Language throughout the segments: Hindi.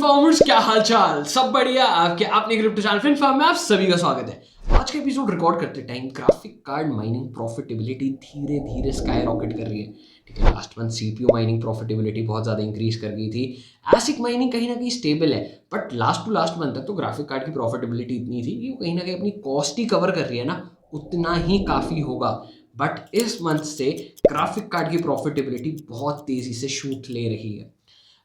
फार्मर्स, क्या हाल चाल? सब बढ़िया? आपके अपने क्रिप्टो चैनल फिन फार्म में आप सभी का स्वागत है। आज का एपिसोड रिकॉर्ड करते time graphic card mining profitability धीरे धीरे स्काई रॉकेट कर रही है। ठीक है, last month CPU mining profitability बहुत ज्यादा इंक्रीज कर गई थी। एसिक माइनिंग कहीं ना कहीं स्टेबल है, but last to last month तक तो ग्राफिक कार्ड की प्रॉफिटेबिलिटी इतनी थी कि वो कहीं ना कहीं अपनी कॉस्ट ही कवर कर रही है ना, उतना ही काफी होगा। बट इस मंथ से ग्राफिक कार्ड की प्रॉफिटेबिलिटी बहुत तेजी से शूट ले रही है।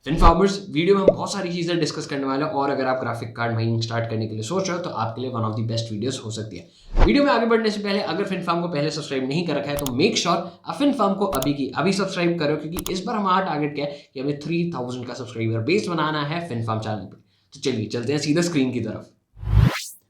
फिन फार्मर्स, वीडियो में हम बहुत सारी चीजें डिस्कस करने वाले हैं और अगर आप ग्राफिक कार्ड माइनिंग स्टार्ट करने के लिए सोच रहे हो तो आपके लिए one of the best videos हो सकती है। वीडियो में आगे बढ़ने से पहले अगर फिन फार्म को पहले सब्सक्राइब नहीं कर रखा है तो मेक श्योर आप फिन फार्म को अभी की अभी सब्सक्राइब करो, क्योंकि इस बार हमारा टारगेट क्या है कि हमें 3000 का सब्सक्राइबर बेस बनाना है फिन फार्म चैनल पर। तो चलिए चलते हैं सीधा स्क्रीन की तरफ।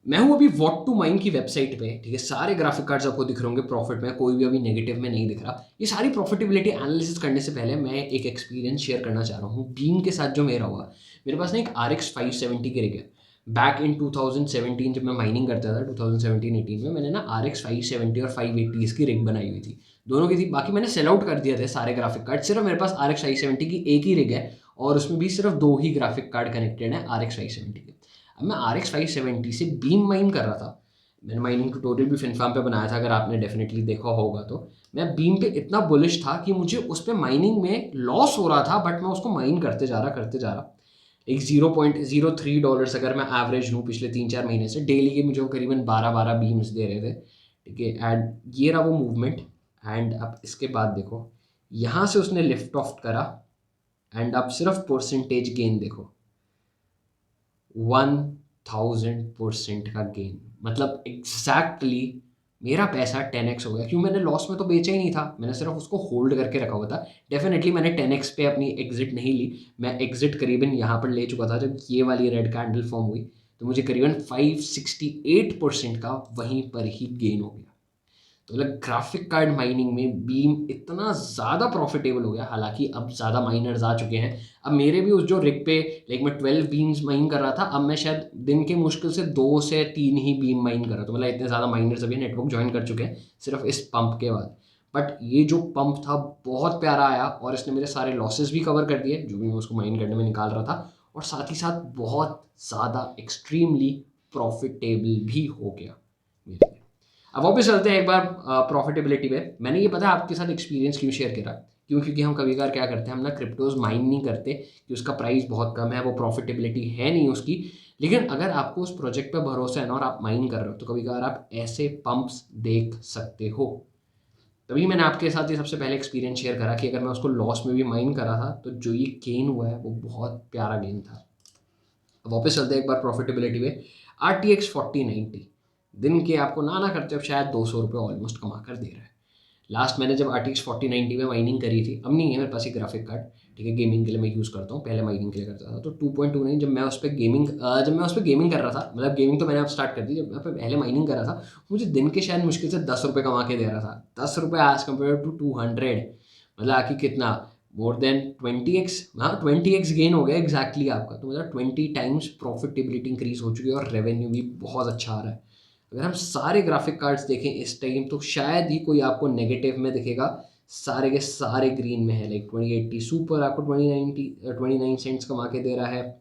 मैं हूं अभी वॉट टू माइन की वेबसाइट पे। ठीक है, सारे ग्राफिक कार्ड्स आपको दिख रहे होंगे प्रॉफिट में, कोई भी अभी नेगेटिव में नहीं दिख रहा। ये सारी प्रॉफिटेबिलिटी एनालिसिस करने से पहले मैं एक एक्सपीरियंस शेयर करना चाह रहा हूँ बीम के साथ जो मेरा हुआ। मेरे पास ना एक RX 570 की रिग है। बैक इन 2017 जब मैं माइनिंग करता था 2017-18 में, मैंने ना RX 570 और 580 इसकी रिग बनाई हुई थी, दोनों की थी। बाकी मैंने सेल आउट कर दिए थे सारे ग्राफिक कार्ड, सिर्फ मेरे पास RX 570 की एक ही रिग है और उसमें भी सिर्फ 2 ही ग्राफिक कार्ड कनेक्टेड है RX 570 के। अब मैं RX 570 से बीम माइन कर रहा था। मैंने माइनिंग ट्यूटोरियल भी फिनफार्म पे बनाया था, अगर आपने डेफिनेटली देखा होगा तो। मैं बीम पे इतना बुलिश था कि मुझे उस पर माइनिंग में लॉस हो रहा था, बट मैं उसको माइन करते जा रहा। एक $0.03 अगर मैं एवरेज लूँ पिछले 3-4 महीने से, डेली के मुझे वो करीबन 12-12 बीम्स दे रहे थे। ठीक है, एंड ये रहा वो मूवमेंट। एंड अब इसके बाद देखो, यहाँ से उसने लिफ्ट ऑफ करा एंड अब सिर्फ परसेंटेज गेन देखो, 1000% का गेन। मतलब एग्जैक्टली मेरा पैसा 10x हो गया। क्यों? मैंने लॉस में तो बेचा ही नहीं था, मैंने सिर्फ उसको होल्ड करके रखा हुआ था। डेफिनेटली मैंने 10x पे अपनी एग्जिट नहीं ली। मैं एग्जिट करीबन यहाँ पर ले चुका था जब ये वाली रेड कैंडल फॉर्म हुई, तो मुझे करीबन 568% का वहीं पर ही गेन हो गया। तो मतलब ग्राफिक कार्ड माइनिंग में बीम इतना ज़्यादा प्रॉफिटेबल हो गया। हालांकि अब ज़्यादा माइनर्स आ चुके हैं। अब मेरे भी उस जो रिग पे लाइक मैं 12 बीम्स माइन कर रहा था, अब मैं शायद दिन के मुश्किल से 2 से 3 ही बीम माइन कर रहा था। तो मतलब इतने ज़्यादा माइनर्स अभी नेटवर्क ज्वाइन कर चुके हैं सिर्फ इस पंप के बाद। बट ये जो पंप था बहुत प्यारा आया और इसने मेरे सारे लॉसेस भी कवर कर दिए जो भी मैं उसको माइन करने में निकाल रहा था, और साथ ही साथ बहुत ज़्यादा एक्सट्रीमली प्रॉफिटेबल भी हो गया मेरे लिए। अब वापस चलते हैं एक बार प्रॉफिटेबिलिटी पे। मैंने ये पता है आपके साथ एक्सपीरियंस क्यों शेयर करा? क्योंकि हम कभी कभार क्या करते हैं, हम ना क्रिप्टोज माइन नहीं करते कि उसका प्राइस बहुत कम है, वो प्रॉफिटेबिलिटी है नहीं उसकी। लेकिन अगर आपको उस प्रोजेक्ट पे भरोसा है ना और आप माइन कर रहे हो, तो कभी कभार आप ऐसे पंप्स देख सकते हो। तभी मैंने आपके साथ ये सबसे पहले एक्सपीरियंस शेयर करा कि अगर मैं उसको लॉस में भी माइन करा था तो जो ये गेन हुआ है वो बहुत प्यारा गेन था। अब वापस चलते हैं एक बार प्रॉफिटेबिलिटी पे। RTX 4090 दिन के आपको ना करते अब शायद ₹200 ऑलमोस्ट कमा कर दे रहा है। लास्ट मैंने जब RTX 4090 में माइनिंग करी थी, अब नहीं है मेरे पास ये ग्राफिक कार्ड। ठीक है, गेमिंग के लिए मैं यूज़ करता हूँ, पहले माइनिंग के लिए करता था। तो 2.29 जब मैं उस पर गेमिंग कर रहा था, मतलब गेमिंग तो मैंने अब स्टार्ट कर दी, जब मैं पहले माइनिंग कर रहा था मुझे दिन के शायद मुश्किल से ₹10 कमा के दे रहा था। ₹10 एज कम्पेयर टू 200, मतलब आखिर कितना मोर देन 20x। हाँ, 20x गेन हो गया एग्जैक्टली आपका। तो मतलब 20 टाइम्स प्रॉफिटेबिलिटी इंक्रीज हो चुकी है और रेवेन्यू भी बहुत अच्छा आ रहा है। अगर हम सारे ग्राफिक कार्ड्स देखें इस टाइम तो शायद ही कोई आपको नेगेटिव में दिखेगा। सारे के सारे ग्रीन में है। लाइक 2080 सुपर आपको 29 सेंट्स कमा के दे रहा है।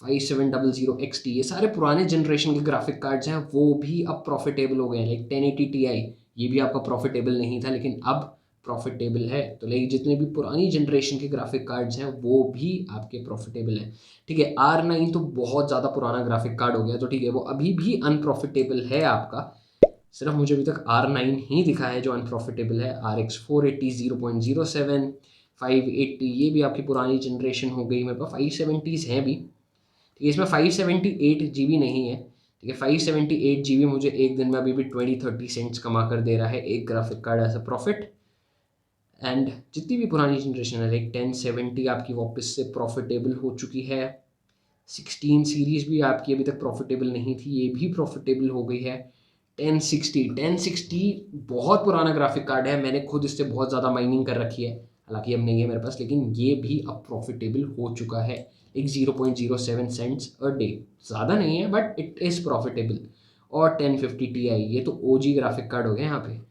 5700 XT, ये सारे पुराने जनरेशन के ग्राफिक कार्ड्स हैं, वो भी अब प्रॉफिटेबल हो गए हैं। लाइक 1080 Ti, ये भी आपका प्रॉफिटेबल नहीं था लेकिन अब प्रॉफिटेबल है। तो लाइक जितने भी पुरानी जनरेशन के ग्राफिक कार्ड्स हैं वो भी आपके प्रॉफिटेबल हैं। ठीक है, R9 तो बहुत ज़्यादा पुराना ग्राफिक कार्ड हो गया, तो ठीक है वो अभी भी अनप्रॉफिटेबल है आपका। सिर्फ मुझे अभी तक R9 ही दिखा है जो अनप्रॉफिटेबल है। RX 480 0.07, 580 ये भी आपकी पुरानी जनरेशन हो गई। मेरे पास 570s हैं भी। ठीक है, इसमें 578 GB नहीं है। ठीक है, 578 GB मुझे एक दिन में अभी भी 20-30 सेंट्स कमा कर दे रहा है एक graphic card as a profit. And जितनी भी पुरानी जनरेशन है लाइक 1070 आपकी वापस से प्रॉफिटेबल हो चुकी है। 16 सीरीज भी आपकी अभी तक प्रॉफिटेबल नहीं थी, ये भी प्रॉफिटेबल हो गई है। 1060 बहुत पुराना ग्राफिक कार्ड है, मैंने खुद इससे बहुत ज़्यादा माइनिंग कर रखी है। हालांकि अब नहीं है मेरे पास, लेकिन ये भी अब प्रॉफिटेबल हो चुका है। एक 0.07 सेंट्स अ डे, ज़्यादा नहीं है बट इट इज़ प्रॉफिटेबल। और 1050 Ti, ये तो OG ग्राफिक कार्ड हो गए यहाँ पे।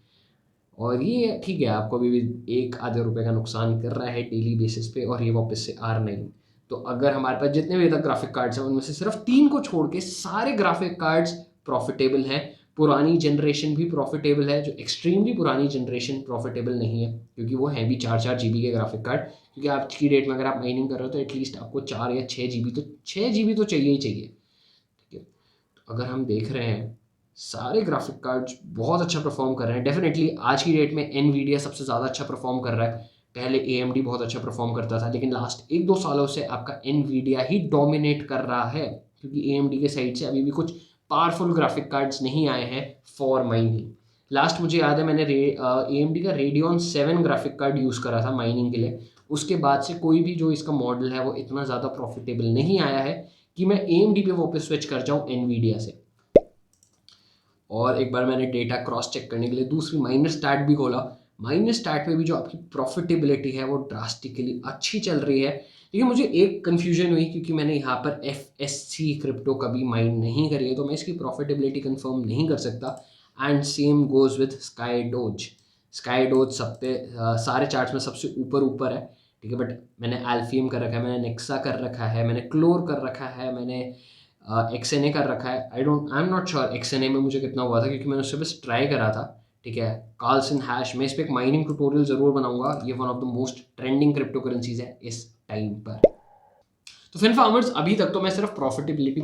और ये ठीक है आपको अभी भी 1 आधे रुपये का नुकसान कर रहा है डेली बेसिस पे, और ये वापस से R9। तो अगर हमारे पास जितने भी तक ग्राफिक कार्ड्स हैं उनमें से सिर्फ 3 को छोड़ के सारे ग्राफिक कार्ड्स प्रॉफिटेबल हैं। पुरानी जनरेशन भी प्रॉफिटेबल है, जो एक्सट्रीमली पुरानी जनरेशन प्रॉफिटेबल नहीं है, क्योंकि वो हैं भी 4-4 GB के ग्राफिक कार्ड। क्योंकि आज की डेट में अगर आप माइनिंग कर रहे हो तो एटलीस्ट आपको 4 या 6 GB तो चाहिए ही चाहिए। ठीक है, तो अगर हम देख रहे हैं सारे ग्राफिक कार्ड्स बहुत अच्छा परफॉर्म कर रहे हैं। डेफिनेटली आज की डेट में एनवीडिया सबसे ज़्यादा अच्छा परफॉर्म कर रहा है। पहले AMD बहुत अच्छा परफॉर्म करता था, लेकिन लास्ट 1-2 सालों से आपका एनवीडिया ही डोमिनेट कर रहा है, क्योंकि AMD के साइड से अभी भी कुछ पावरफुल ग्राफिक कार्ड्स नहीं आए हैं फॉर माइनिंग। लास्ट मुझे याद है मैंने AMD का रेडियन 7 ग्राफिक कार्ड यूज़ करा था माइनिंग के लिए। उसके बाद से कोई भी जो इसका मॉडल है वो इतना ज़्यादा प्रॉफिटेबल नहीं आया है कि मैं AMD पे वापस स्विच कर जाऊँ एनवीडिया से। और एक बार मैंने डेटा क्रॉस चेक करने के लिए दूसरी माइनर स्टैट भी खोला। माइनर स्टैट में भी जो आपकी प्रॉफिटेबिलिटी है वो ड्रास्टिकली अच्छी चल रही है। लेकिन मुझे एक कन्फ्यूजन हुई, क्योंकि मैंने यहाँ पर FSC क्रिप्टो कभी माइन नहीं करी है, तो मैं इसकी प्रॉफिटेबिलिटी कंफर्म नहीं कर सकता। And same goes with sky dose सब पे सारे चार्ट्स में सबसे ऊपर है। ठीक है, बट मैंने एल्फियम कर रखा है, मैंने नेक्सा कर रखा है, मैंने क्लोर कर रखा है, मैंने XNA कर रखा है। I am not sure XNA में मुझे कितना हुआ था, क्योंकि मैंने उससे बस ट्राई करा था। ठीक है, कार्लसन हैश, मैं इस पर एक माइनिंग ट्यूटोरियल ज़रूर बनाऊंगा। ये one of the most trending crypto currencies है इस टाइम पर। तो फिन फार्मर्स, अभी तक तो मैं सिर्फ प्रॉफिटेबिलिटी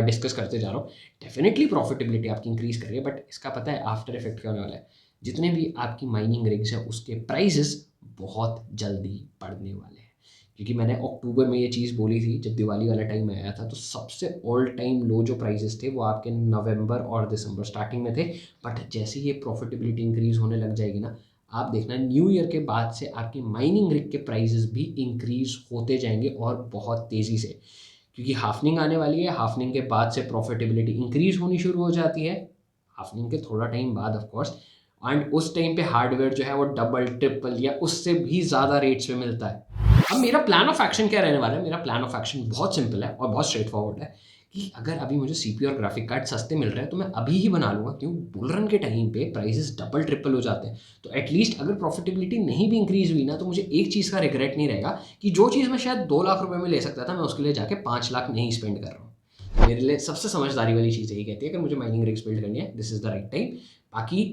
डिस्कस करते जा रहा हूँ। डेफिनेटली प्रॉफिटेबिलिटी आपकी इंक्रीज कर रही है, बट इसका पता है आफ्टर इफेक्ट क्या होने वाला है। जितने भी आपकी माइनिंग रिग्स है उसके प्राइसेस बहुत जल्दी बढ़ने वाले हैं। क्योंकि मैंने अक्टूबर में ये चीज़ बोली थी, जब दिवाली वाला टाइम आया था, तो सबसे ऑल टाइम लो जो प्राइसेस थे वो आपके नवंबर और दिसंबर स्टार्टिंग में थे। बट जैसे ये प्रॉफिटेबिलिटी इंक्रीज होने लग जाएगी ना, आप देखना न्यू ईयर के बाद से आपकी माइनिंग रिग के प्राइसेस भी इंक्रीज होते जाएंगे, और बहुत तेज़ी से। क्योंकि हाफनिंग आने वाली है, हाफनिंग के बाद से प्रॉफिटेबिलिटी इंक्रीज होनी शुरू हो जाती है, हाफनिंग के थोड़ा टाइम बाद ऑफ कोर्स। एंड उस टाइम पे हार्डवेयर जो है वो डबल ट्रिपल या उससे भी ज़्यादा रेट्स में मिलता है। अब मेरा प्लान ऑफ एक्शन क्या रहने वाला है? मेरा प्लान ऑफ एक्शन बहुत सिंपल है और बहुत स्ट्रेट फॉरवर्ड है, कि अगर अभी मुझे CPU और ग्राफिक कार्ड सस्ते मिल रहे हैं तो मैं अभी ही बना लूँगा। क्यों? बुल रन के टाइम पे प्राइसेस डबल ट्रिपल हो जाते हैं। तो एटलीस्ट अगर प्रॉफिटेबिलिटी नहीं भी इंक्रीज हुई ना, तो मुझे एक चीज़ का रिग्रेट नहीं रहेगा कि जो चीज़ मैं शायद 2 लाख रुपए में ले सकता था, मैं उसके लिए जाके 5 लाख नहीं स्पेंड कर रहा हूँ। मेरे लिए सबसे समझदारी वाली चीज़ यही कहती है कि मुझे माइनिंग रिग्स बिल्ड करनी है, this is the right time. बाकी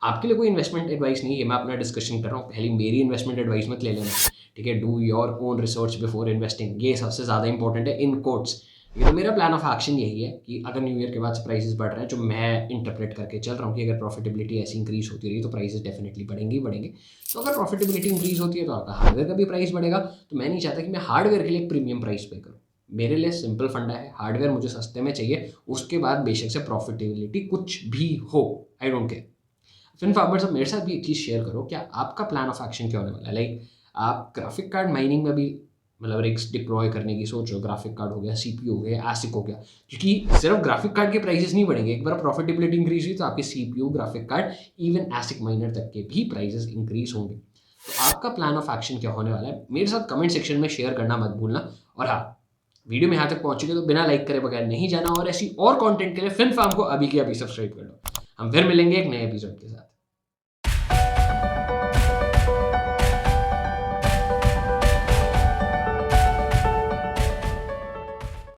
आपके लिए कोई इन्वेस्टमेंट एडवाइस नहीं है, मैं अपना डिस्कशन कर रहा हूँ। पहले मेरी इन्वेस्टमेंट एडवाइस मत ले लेना। ठीक है, do your own research before investing, ये सबसे ज़्यादा इंपॉर्टेंट है इन कोट्स। तो मेरा प्लान ऑफ एक्शन यही है कि अगर न्यू ईयर के बाद से प्राइसेस बढ़ रहे हैं, जो मैं इंटरप्रेट करके चल रहा हूँ कि अगर प्रॉफिटेबिलिटी ऐसी इंक्रीज होती रही तो प्राइसेस डेफिनेटली बढ़ेंगे। तो अगर प्रॉफिटेबिलिटी इंक्रीज होती है तो आपका हार्डवेयर का भी प्राइस बढ़ेगा। तो मैं नहीं चाहता कि मैं हार्डवेयर के लिए एक प्रीमियम प्राइस पे करूँ। मेरे लिए सिंपल फंडा है, हार्डवेयर मुझे सस्ते में चाहिए, उसके बाद बेशक से प्रॉफिटेबिलिटी कुछ भी हो, आई डोंट केयर। फिन फार्मर्स, अब मेरे साथ भी एक चीज़ शेयर करो, क्या आपका प्लान ऑफ एक्शन क्या होने वाला है? लाइक आप ग्राफिक कार्ड माइनिंग में भी मतलब रिग्स डिप्लॉय करने की सोच रहे हो? ग्राफिक कार्ड हो गया, CPU हो गया, ASIC हो गया। क्योंकि सिर्फ ग्राफिक कार्ड के प्राइसेस नहीं बढ़ेंगे, एक बार प्रॉफिटेबिलिटी इंक्रीज हुई तो आपके CPU, graphic card, even ASIC minor तक के भी प्राइसेस इंक्रीज होंगे। तो आपका प्लान ऑफ एक्शन क्या होने वाला है? मेरे साथ कमेंट सेक्शन में शेयर करना मत भूलना। और हाँ, वीडियो में यहाँ तक पहुंचोगे तो बिना लाइक करे बगैर नहीं जाना, और ऐसी और कंटेंट के लिए फिन फार्म को अभी के अभी सब्सक्राइब कर लो। हम फिर मिलेंगे एक नए एपिसोड के साथ।